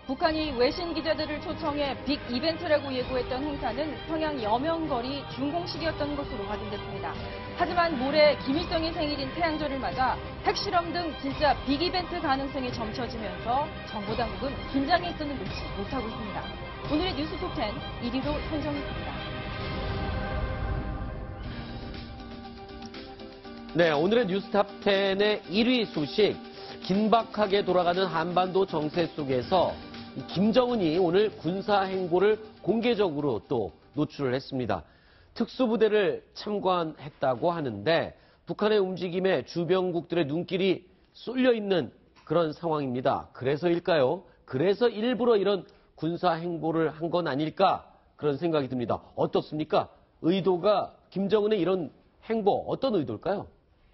북한이 외신 기자들을 초청해 빅 이벤트라고 예고했던 행사는 평양 여명거리 준공식이었던 것으로 확인됐습니다. 하지만 모레 김일성의 생일인 태양절을 맞아 핵실험 등 진짜 빅 이벤트 가능성이 점쳐지면서 정보당국은 긴장의 끈을 놓지 못하고 있습니다. 오늘의 뉴스톱10 1위로 선정했습니다. 네, 오늘의 뉴스톱10의 1위 소식. 긴박하게 돌아가는 한반도 정세 속에서 김정은이 오늘 군사행보를 공개적으로 또 노출을 했습니다. 특수부대를 참관했다고 하는데 북한의 움직임에 주변국들의 눈길이 쏠려 있는 그런 상황입니다. 그래서일까요? 그래서 일부러 이런 군사행보를 한 건 아닐까? 그런 생각이 듭니다. 어떻습니까? 의도가 김정은의 이런 행보 어떤 의도일까요?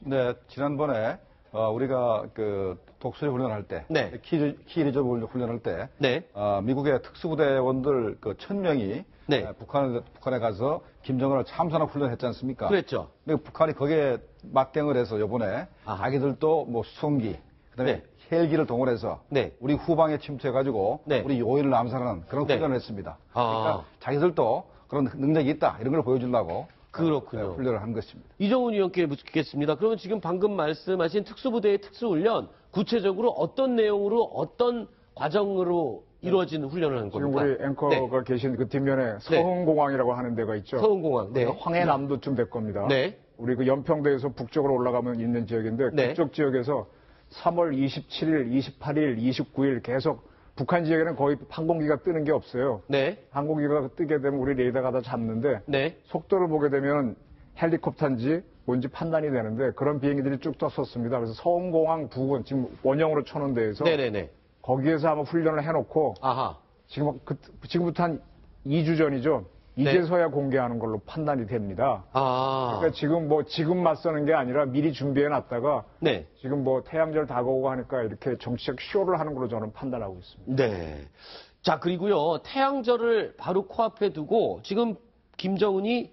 네, 지난번에 우리가 그 독수리 훈련할 때, 네. 키리저브 훈련할 때, 네. 미국의 특수부대원들 그 1000명이 네. 북한에 가서 김정은을 참사하고 훈련했지 않습니까? 그랬죠. 근데 북한이 거기에 막갱을 해서 이번에 자기들도 뭐 수송기, 그다음에 네. 헬기를 동원해서 네. 우리 후방에 침투해가지고 네. 우리 요인을 암살하는 그런 네. 훈련을 했습니다. 그러니까 자기들도 그런 능력이 있다 이런 걸 보여주려고 그렇군요. 훈련을 한 것입니다. 이정훈 의원께 묻겠습니다. 그러면 지금 방금 말씀하신 특수부대의 특수훈련, 구체적으로 어떤 내용으로 어떤 과정으로 이루어진 훈련을 한 지금 겁니까? 우리 앵커가 계신 그 뒷면에 서흥공항이라고 하는 데가 있죠. 서흥공항. 네. 황해남도쯤 될 겁니다. 네. 우리 그 연평도에서 북쪽으로 올라가면 있는 지역인데 네. 그쪽 지역에서 3월 27일, 28일, 29일 계속 북한 지역에는 거의 항공기가 뜨는 게 없어요. 네. 항공기가 뜨게 되면 우리 레이더가 다 잡는데 네. 속도를 보게 되면 헬리콥터인지 뭔지 판단이 되는데 그런 비행기들이 쭉 떴었습니다. 그래서 서흥공항 부근 지금 원형으로 쳐놓은 데에서 네네네. 거기에서 한번 훈련을 해놓고 아하. 지금부터 한 2주 전이죠. 이제서야 공개하는 걸로 판단이 됩니다. 그러니까 지금 맞서는 게 아니라 미리 준비해 놨다가 네. 지금 태양절 다가오고 하니까 이렇게 정치적 쇼를 하는 걸로 저는 판단하고 있습니다. 네. 자, 그리고요. 태양절을 바로 코앞에 두고 지금 김정은이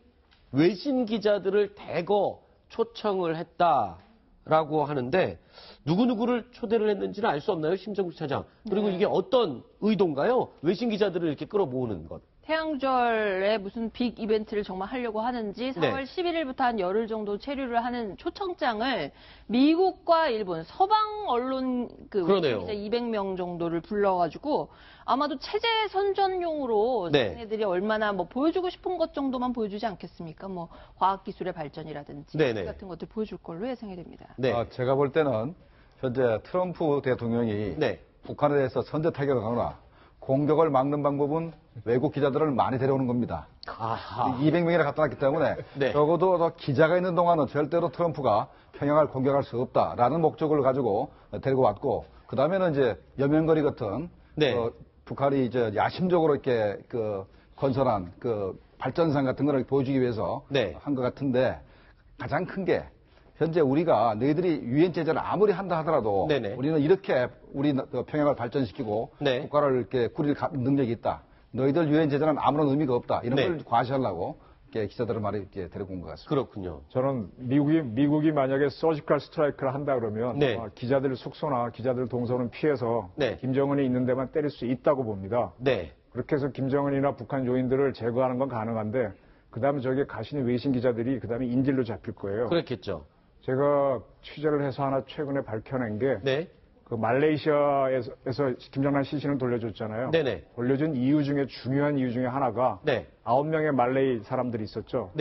외신 기자들을 대거 초청을 했다라고 하는데 누구누구를 초대를 했는지는 알 수 없나요? 심정국 차장. 그리고 이게 어떤 의도인가요? 외신 기자들을 이렇게 끌어모으는 것. 태양절에 무슨 빅 이벤트를 정말 하려고 하는지 4월 11일부터 한 열흘 정도 체류를 하는 초청장을 미국과 일본 서방 언론 그러네요. 기자 200명 정도를 불러가지고 아마도 체제 선전용으로 자기네들이 얼마나 보여주고 싶은 것 정도만 보여주지 않겠습니까? 과학기술의 발전이라든지 같은 것들 보여줄 걸로 예상이 됩니다. 네. 제가 볼 때는 현재 트럼프 대통령이 북한에 대해서 선제 타격을 하거나 공격을 막는 방법은 외국 기자들을 많이 데려오는 겁니다. 200명이나 갖다 놨기 때문에 적어도 더 기자가 있는 동안은 절대로 트럼프가 평양을 공격할 수 없다라는 목적을 가지고 데리고 왔고 그 다음에는 이제 여명거리 같은 북한이 이제 야심적으로 이렇게 건설한 발전상 같은 걸 보여주기 위해서 한 것 같은데 가장 큰 게 현재 우리가 너희들이 유엔 제재를 아무리 한다 하더라도 우리는 이렇게 우리 평양을 발전시키고 국가를 이렇게 꾸릴 능력이 있다. 너희들 유엔 제재는 아무런 의미가 없다. 이런 걸 과시하려고 이렇게 기자들을 많이 이렇게 데리고 온 것 같습니다. 그렇군요. 저는 미국이 만약에 서지컬 스트라이크를 한다 그러면 기자들 숙소나 기자들 동선은 피해서 김정은이 있는 데만 때릴 수 있다고 봅니다. 그렇게 해서 김정은이나 북한 요인들을 제거하는 건 가능한데 그다음에 저기에 가시는 외신 기자들이 그다음에 인질로 잡힐 거예요. 그렇겠죠. 제가 취재를 해서 하나 최근에 밝혀낸 게 말레이시아에서 김정남 시신을 돌려줬잖아요. 돌려준 이유 중에 중요한 이유 중에 하나가 9명의 말레이 사람들이 있었죠.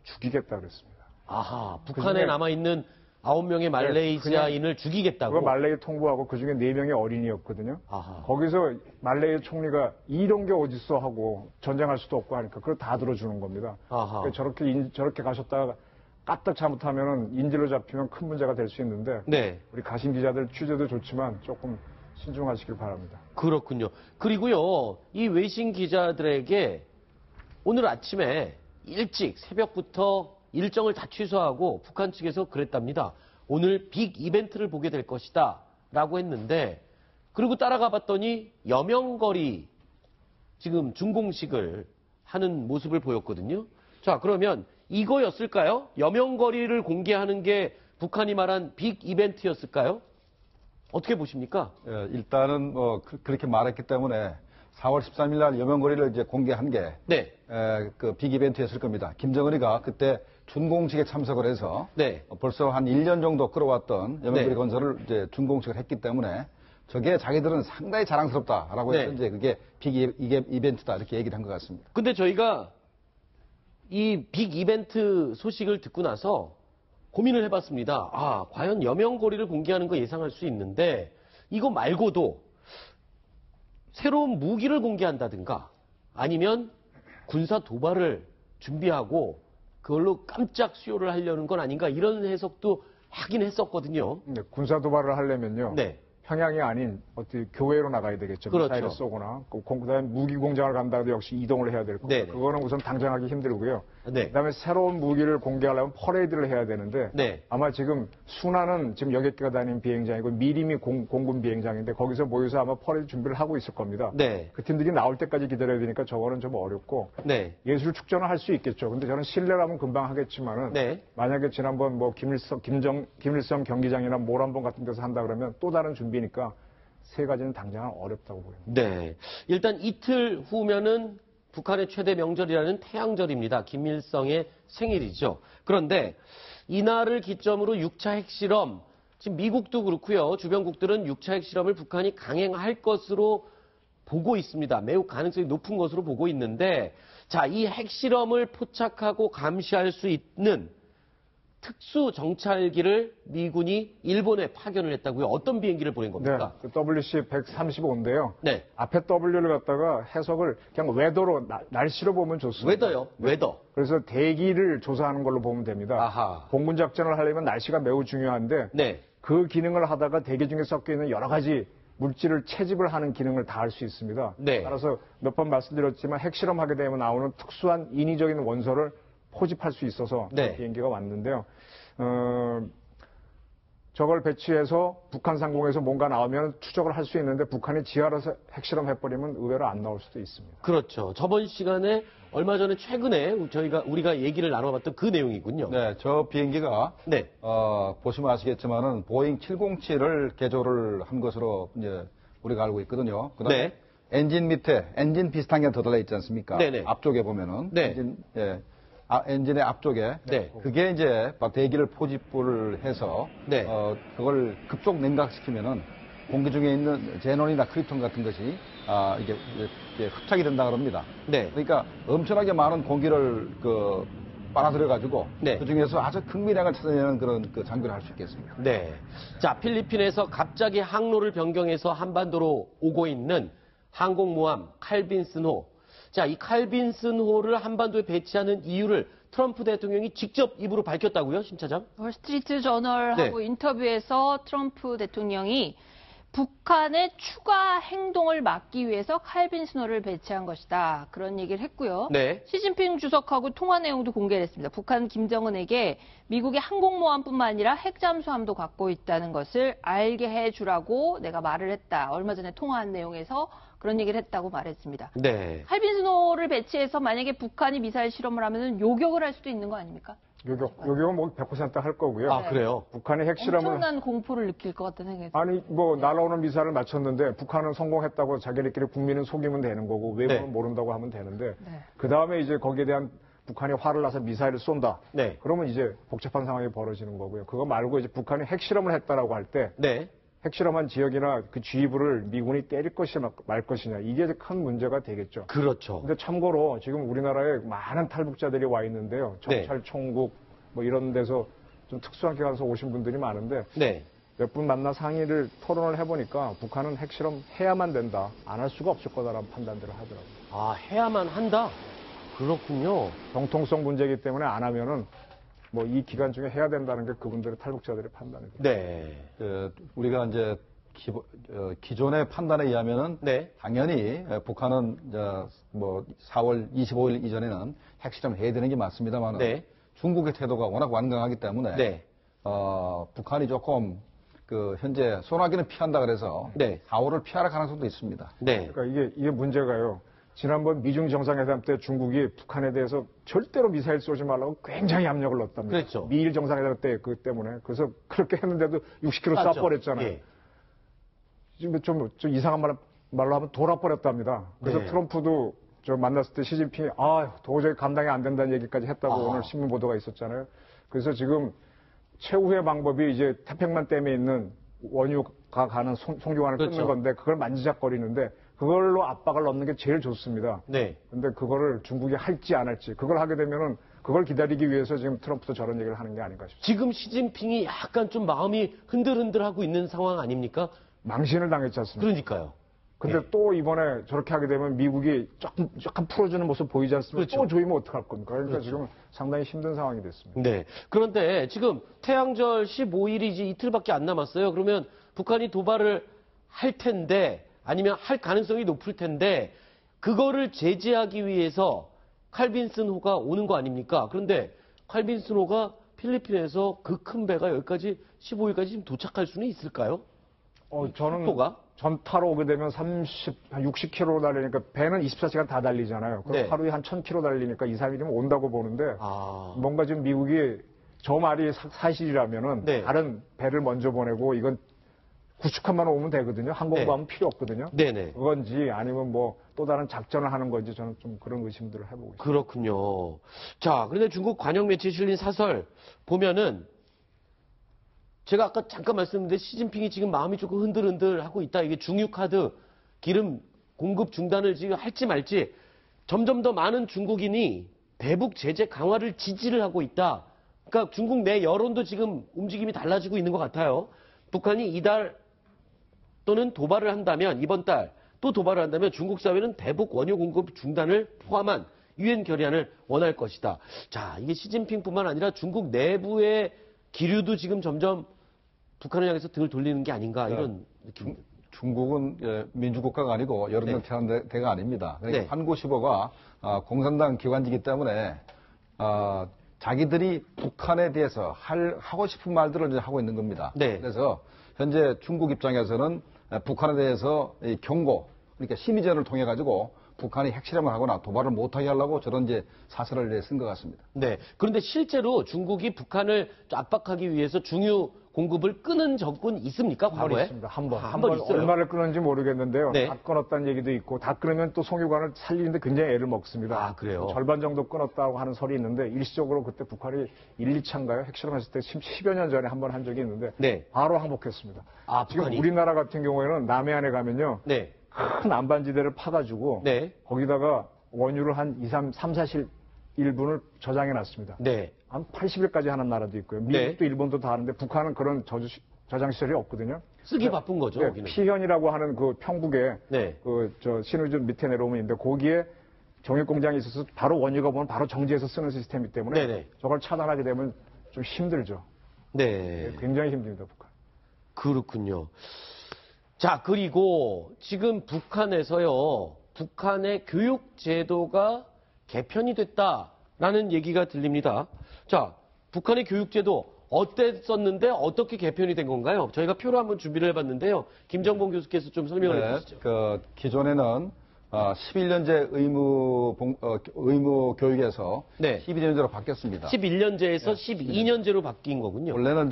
죽이겠다 그랬습니다. 아하, 북한에 남아있는 9명의 말레이시아인을 죽이겠다고? 그거 말레이 통보하고 그중에 4명의 어린이였거든요. 거기서 말레이 총리가 이런 게 어딨어 하고 전쟁할 수도 없고 하니까 그걸 다 들어주는 겁니다. 그러니까 저렇게 가셨다가 까딱 잘못하면 인질로 잡히면 큰 문제가 될 수 있는데 우리 가신 기자들 취재도 좋지만 조금 신중하시길 바랍니다. 그렇군요. 그리고요, 이 외신 기자들에게 오늘 아침에 일찍 새벽부터 일정을 다 취소하고 북한 측에서 그랬답니다. 오늘 빅 이벤트를 보게 될 것이다 라고 했는데 그리고 따라가 봤더니 여명거리 지금 준공식을 하는 모습을 보였거든요. 자, 그러면 이거였을까요? 여명거리를 공개하는 게 북한이 말한 빅 이벤트였을까요? 어떻게 보십니까? 예, 일단은 뭐 그렇게 말했기 때문에 4월 13일 날 여명거리를 이제 공개한 게 네. 그 빅 이벤트였을 겁니다. 김정은이가 그때 준공식에 참석을 해서 네. 벌써 한 1년 정도 끌어왔던 여명거리 네. 건설을 이제 준공식을 했기 때문에 저게 자기들은 상당히 자랑스럽다라고 해서 네. 이제 그게 빅 이벤트다 이렇게 얘기를 한 것 같습니다. 근데 저희가 이 빅 이벤트 소식을 듣고 나서 고민을 해봤습니다. 아, 과연 여명거리를 공개하는 거 예상할 수 있는데 이거 말고도 새로운 무기를 공개한다든가 아니면 군사 도발을 준비하고 그걸로 깜짝 수요를 하려는 건 아닌가 이런 해석도 하긴 했었거든요. 네, 군사 도발을 하려면요. 네. 평양이 아닌 어떻게 교외로 나가야 되겠죠. 그렇죠. 미사일을 쏘거나 그다음에 무기 공장을 간다 해도 역시 이동을 해야 될 거고 네네. 그거는 우선 당장하기 힘들고요. 네. 그다음에 새로운 무기를 공개하려면 퍼레이드를 해야 되는데 네. 아마 지금 순환은 지금 여객기가 다니는 비행장이고 미림이 공군 비행장인데 거기서 모여서 아마 퍼레이드 준비를 하고 있을 겁니다. 네. 그 팀들이 나올 때까지 기다려야 되니까 저거는 좀 어렵고 네. 예술 축전을 할 수 있겠죠. 근데 저는 실내라면 금방 하겠지만은 네. 만약에 지난번 뭐 김일성 경기장이나 모란봉 같은 데서 한다 그러면 또 다른 준비니까 세 가지는 당장은 어렵다고 보입니다. 네. 일단 이틀 후면은 북한의 최대 명절이라는 태양절입니다. 김일성의 생일이죠. 그런데 이날을 기점으로 6차 핵실험, 지금 미국도 그렇고요. 주변국들은 6차 핵실험을 북한이 강행할 것으로 보고 있습니다. 매우 가능성이 높은 것으로 보고 있는데, 자, 이 핵실험을 포착하고 감시할 수 있는 특수 정찰기를 미군이 일본에 파견을 했다고요. 어떤 비행기를 보낸 겁니까? 네, 그 WC-135인데요. 네. 앞에 W를 갖다가 해석을 그냥 웨더로 날씨로 보면 좋습니다. 웨더요. 웨더. 그래서 대기를 조사하는 걸로 보면 됩니다. 아하. 공군 작전을 하려면 날씨가 매우 중요한데 네. 그 기능을 하다가 대기 중에 섞여 있는 여러 가지 물질을 채집을 하는 기능을 다 할 수 있습니다. 네. 따라서 몇 번 말씀드렸지만 핵실험하게 되면 나오는 특수한 인위적인 원소를 포집할 수 있어서 네. 비행기가 왔는데요. 저걸 배치해서 북한 상공에서 뭔가 나오면 추적을 할 수 있는데 북한이 지하로서 핵실험 해버리면 의외로 안 나올 수도 있습니다. 그렇죠. 저번 시간에 얼마 전에 최근에 우리가 얘기를 나눠봤던 그 내용이군요. 네, 저 비행기가 네. 보시면 아시겠지만은 보잉 707을 개조를 한 것으로 이제 우리가 알고 있거든요. 그다음에 네. 엔진 밑에 엔진 비슷한 게 더 달려 있지 않습니까? 네네. 앞쪽에 보면은 네. 엔진의 앞쪽에 네. 그게 이제 막 대기를 포집을 해서 네. 그걸 급속 냉각시키면은 공기 중에 있는 제논이나 크립톤 같은 것이 이게 흡착이 된다 그럽니다. 네. 그러니까 엄청나게 많은 공기를 빨아들여 가지고 네. 그 중에서 아주 극미량을 찾아내는 그런 장비를 할 수 있겠습니다. 네. 자, 필리핀에서 갑자기 항로를 변경해서 한반도로 오고 있는 항공모함 칼빈슨호. 자, 이 칼빈슨호를 한반도에 배치하는 이유를 트럼프 대통령이 직접 입으로 밝혔다고요, 심 차장? 월스트리트 저널하고 네. 인터뷰에서 트럼프 대통령이 북한의 추가 행동을 막기 위해서 칼빈슨호를 배치한 것이다. 그런 얘기를 했고요. 네. 시진핑 주석하고 통화 내용도 공개를 했습니다. 북한 김정은에게 미국의 항공모함뿐만 아니라 핵잠수함도 갖고 있다는 것을 알게 해주라고 내가 말을 했다. 얼마 전에 통화한 내용에서 그런 얘기를 했다고 말했습니다. 네. 칼빈슨호를 배치해서 만약에 북한이 미사일 실험을 하면 요격을 할 수도 있는 거 아닙니까? 요격은 뭐 100% 할 거고요. 아, 그래요? 북한의 핵실험을 엄청난 공포를 느낄 것 같다는 생각이 듭니다. 아니 뭐 날아오는 미사일을 맞췄는데 북한은 성공했다고 자기네끼리 국민은 속이면 되는 거고 외부는 네. 모른다고 하면 되는데 네. 그 다음에 이제 거기에 대한 북한이 화를 나서 미사일을 쏜다. 네. 그러면 이제 복잡한 상황이 벌어지는 거고요. 그거 말고 이제 북한이 핵실험을 했다라고 할 때 네. 핵실험한 지역이나 그 지휘부를 미군이 때릴 것이냐 말 것이냐 이게 큰 문제가 되겠죠. 그렇죠. 근데 참고로 지금 우리나라에 많은 탈북자들이 와 있는데요. 정찰총국 뭐 이런 데서 좀 특수한 기관에서 오신 분들이 많은데 네. 몇 분 만나 상의를 토론을 해보니까 북한은 핵실험 해야만 된다. 안 할 수가 없을 거다라는 판단들을 하더라고요. 아, 해야만 한다? 그렇군요. 정통성 문제이기 때문에 안 하면은 뭐 이 기간 중에 해야 된다는 게 그분들의 탈북자들의 판단입니다. 네. 우리가 이제 기존의 판단에 의하면은 네. 당연히 북한은 뭐 4월 25일 이전에는 핵실험을 해야 되는 게 맞습니다만 네. 중국의 태도가 워낙 완강하기 때문에 네. 북한이 조금 현재 소나기는 피한다 그래서 네. 4월을 피할 가능성도 있습니다. 네. 그러니까 이게 문제가요. 지난번 미중 정상회담 때 중국이 북한에 대해서 절대로 미사일 쏘지 말라고 굉장히 압력을 넣었답니다. 그렇죠. 미일 정상회담 때 그 때문에. 그래서 그렇게 했는데도 60km 쐈죠. 쏴버렸잖아요. 예. 지금 좀 이상한 말로 하면 돌아버렸답니다. 그래서 네. 트럼프도 저 만났을 때 시진핑이 도저히 감당이 안 된다는 얘기까지 했다고 오늘 신문 보도가 있었잖아요. 그래서 지금 최후의 방법이 이제 태평양 댐에 있는 원유가 가는 송유관을 그렇죠. 끊는 건데 그걸 만지작거리는데 그걸로 압박을 넣는 게 제일 좋습니다. 네. 근데 그거를 중국이 할지 안 할지 그걸 하게 되면은 그걸 기다리기 위해서 지금 트럼프도 저런 얘기를 하는 게 아닌가 싶습니다. 지금 시진핑이 약간 좀 마음이 흔들흔들하고 있는 상황 아닙니까? 망신을 당했지 않습니까? 그러니까요. 근데 또 이번에 저렇게 하게 되면 미국이 약간 풀어주는 모습 보이지 않습니까? 그렇죠. 또 조이면 어떡할 겁니까? 그러니까 그렇죠. 지금 상당히 힘든 상황이 됐습니다. 네. 그런데 지금 태양절 15일이지 이틀밖에 안 남았어요. 그러면 북한이 도발을 할 텐데 아니면 할 가능성이 높을 텐데 그거를 제지하기 위해서 칼빈슨 호가 오는 거 아닙니까? 그런데 칼빈슨 호가 필리핀에서 그 큰 배가 여기까지 15일까지 지금 도착할 수는 있을까요? 저는 속도가? 전 타러 오게 되면 한 60km 달리니까 배는 24시간 다 달리잖아요. 그럼 네. 하루에 한 1000km 달리니까 2, 3일이면 온다고 보는데 뭔가 지금 미국이 저 말이 사실이라면은 네. 다른 배를 먼저 보내고 이건 구축함만 오면 되거든요. 항공모함은 필요 없거든요. 네네. 그건지 아니면 뭐 또 다른 작전을 하는 건지 저는 좀 그런 의심들을 해보고 있습니다. 그렇군요. 자, 그런데 중국 관영 매체에 실린 사설 보면은 제가 아까 잠깐 말씀드렸는데 시진핑이 지금 마음이 조금 흔들흔들 하고 있다. 이게 중유카드 기름 공급 중단을 지금 할지 말지 점점 더 많은 중국인이 대북 제재 강화를 지지를 하고 있다. 그러니까 중국 내 여론도 지금 움직임이 달라지고 있는 것 같아요. 북한이 이달 또는 도발을 한다면 이번 달 또 도발을 한다면 중국 사회는 대북 원유 공급 중단을 포함한 유엔 결의안을 원할 것이다. 자, 이게 시진핑뿐만 아니라 중국 내부의 기류도 지금 점점 북한을 향해서 등을 돌리는 게 아닌가 이런 느낌. 중국은 민주국가가 아니고 여론정 태어난 데가 아닙니다. 그러니까 네. 환구시보가 공산당 기관지기 때문에 자기들이 북한에 대해서 하고 싶은 말들을 이제 하고 있는 겁니다. 네. 그래서 현재 중국 입장에서는 북한에 대해서 경고, 그러니까 심의전을 통해 가지고 북한이 핵실험을 하거나 도발을 못하게 하려고 저런 이제 사설을 쓴 것 같습니다. 네. 그런데 실제로 중국이 북한을 압박하기 위해서 중유 공급을 끊은 적은 있습니까? 과거에? 있습니다. 한 번. 한 번 있어요. 얼마를 끊었는지 모르겠는데요. 네. 다 끊었다는 얘기도 있고, 다 끊으면 또 송유관을 살리는데 굉장히 애를 먹습니다. 아, 그래요? 절반 정도 끊었다고 하는 설이 있는데, 일시적으로 그때 북한이 1, 2차인가요? 핵실험했을 때 10여 년 전에 한 번 한 적이 있는데, 네. 바로 항복했습니다. 지금 북한이? 우리나라 같은 경우에는 남해안에 가면요. 네. 큰 안반지대를 파가지고, 네. 거기다가 원유를 한 3, 4실 1분을 저장해 놨습니다. 네. 한 80일까지 하는 나라도 있고요. 미국도 일본도 다 하는데 북한은 그런 저장 시설이 없거든요. 쓰기 바쁜 거죠, 네, 여기는. 피현이라고 하는 그 평북에 네. 신의준 밑에 내려오면 있는데 거기에 정육 공장이 있어서 바로 원유가 보면 바로 정지해서 쓰는 시스템이기 때문에 네네. 저걸 차단하게 되면 좀 힘들죠. 네. 굉장히 힘듭니다, 북한. 그렇군요. 자, 그리고 지금 북한에서요, 북한의 교육 제도가 개편이 됐다라는 얘기가 들립니다. 자, 북한의 교육 제도 어땠었는데 어떻게 개편이 된 건가요? 저희가 표로 한번 준비를 해봤는데요. 김정봉 교수께서 좀 설명을 해주시죠. 기존에는 11년제 의무 교육에서 네. 12년제로 바뀌었습니다. 11년제에서 12년제로 바뀐 거군요. 원래는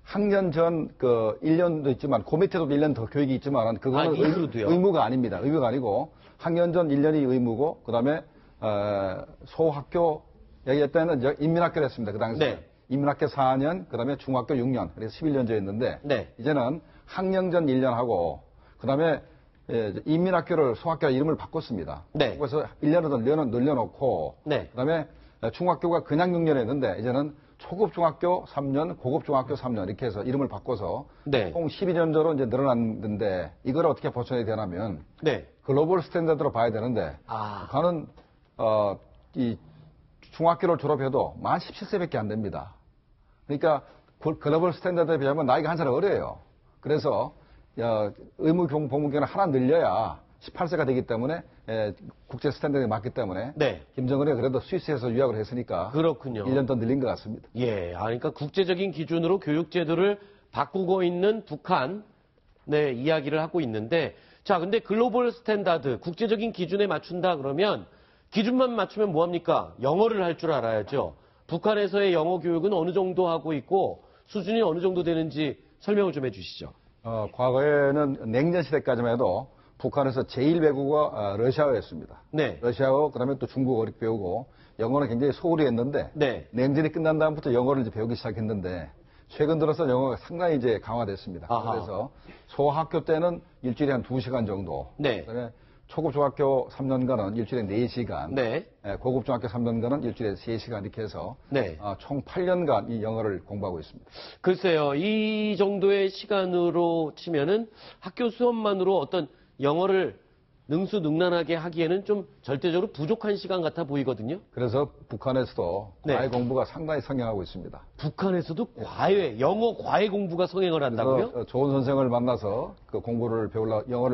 학년 전 1년도 있지만 그 밑에도 1년 더 교육이 있지만 그거는 의무가 아닙니다. 의무가 아니고 학년 전 1년이 의무고 그다음에 소학교 여기 때는 인민학교를 했습니다. 그 당시에. 네. 인민학교 4년, 그다음에 중학교 6년. 그래서 11년제였는데 네. 이제는 학년 전 1년 하고 그다음에 인민학교를 소학교 이름을 바꿨습니다. 네. 그래서 1년을 늘려놓고 네. 그다음에 중학교가 그냥 6년이었는데 이제는 초급 중학교 3년, 고급 중학교 3년 이렇게 해서 이름을 바꿔서 네. 총 12년제로 이제 늘어났는데 이걸 어떻게 보완해야 되냐면 네. 글로벌 스탠다드로 봐야 되는데 북한은 이 중학교를 졸업해도 만 17세밖에 안 됩니다. 그러니까 글로벌 스탠다드에 비하면 나이가 한 살 어려요. 그래서 의무 복무기간을 하나 늘려야 18세가 되기 때문에 국제 스탠다드에 맞기 때문에 네. 김정은이 그래도 스위스에서 유학을 했으니까 그렇군요. 1년 더 늘린 것 같습니다. 예, 그러니까 국제적인 기준으로 교육 제도를 바꾸고 있는 북한 이야기를 하고 있는데 자, 근데 글로벌 스탠다드 국제적인 기준에 맞춘다 그러면 기준만 맞추면 뭐합니까? 영어를 할 줄 알아야죠. 북한에서의 영어 교육은 어느 정도 하고 있고 수준이 어느 정도 되는지 설명을 좀 해주시죠. 과거에는 냉전 시대까지만 해도 북한에서 제일 외국어가 러시아어였습니다. 네. 러시아어, 그다음에 또 중국어를 배우고 영어는 굉장히 소홀히 했는데 네. 냉전이 끝난 다음부터 영어를 이제 배우기 시작했는데 최근 들어서 영어가 상당히 이제 강화됐습니다. 아하. 그래서 소학교 때는 일주일에 한 2시간 정도. 네. 그다음에 초급 중학교 3년간은 일주일에 4시간. 네. 고급 중학교 3년간은 일주일에 3시간 이렇게 해서 네. 총 8년간 이 영어를 공부하고 있습니다. 글쎄요. 이 정도의 시간으로 치면은 학교 수업만으로 어떤 영어를 능수능란하게 하기에는 좀 절대적으로 부족한 시간 같아 보이거든요. 그래서 북한에서도 과외 공부가 상당히 성행하고 있습니다. 북한에서도 영어 과외 공부가 성행을 한다고요? 좋은 선생을 만나서 그 영어를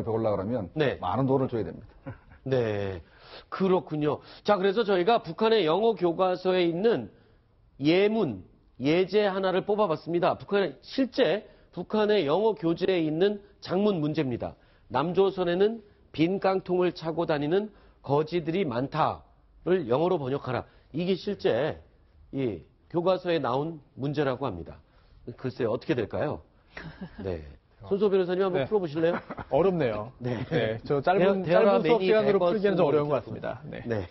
배우려고 하면 네. 많은 돈을 줘야 됩니다. 네, 그렇군요. 자, 그래서 저희가 북한의 영어 교과서에 있는 예제 하나를 뽑아봤습니다. 실제 북한의 영어 교재에 있는 장문 문제입니다. 남조선에는 빈 깡통을 차고 다니는 거지들이 많다를 영어로 번역하라. 이게 실제 이 교과서에 나온 문제라고 합니다. 글쎄요, 어떻게 될까요? 네. 손소 변호사님 한번 풀어보실래요? 어렵네요. 네. 네. 저 짧은 수업 시간으로 풀기는 좀 어려운 것 같습니다. 네. 네.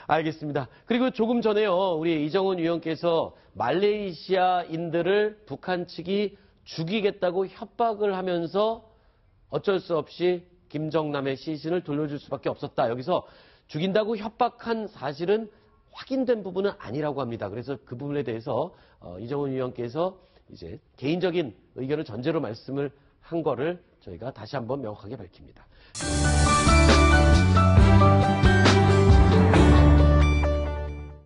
알겠습니다. 그리고 조금 전에요, 우리 이정훈 위원께서 말레이시아인들을 북한 측이 죽이겠다고 협박을 하면서 어쩔 수 없이 김정남의 시신을 돌려줄 수밖에 없었다. 여기서 죽인다고 협박한 사실은 확인된 부분은 아니라고 합니다. 그래서 그 부분에 대해서 이정훈 위원께서 이제 개인적인 의견을 전제로 말씀을 한 거를 저희가 다시 한번 명확하게 밝힙니다.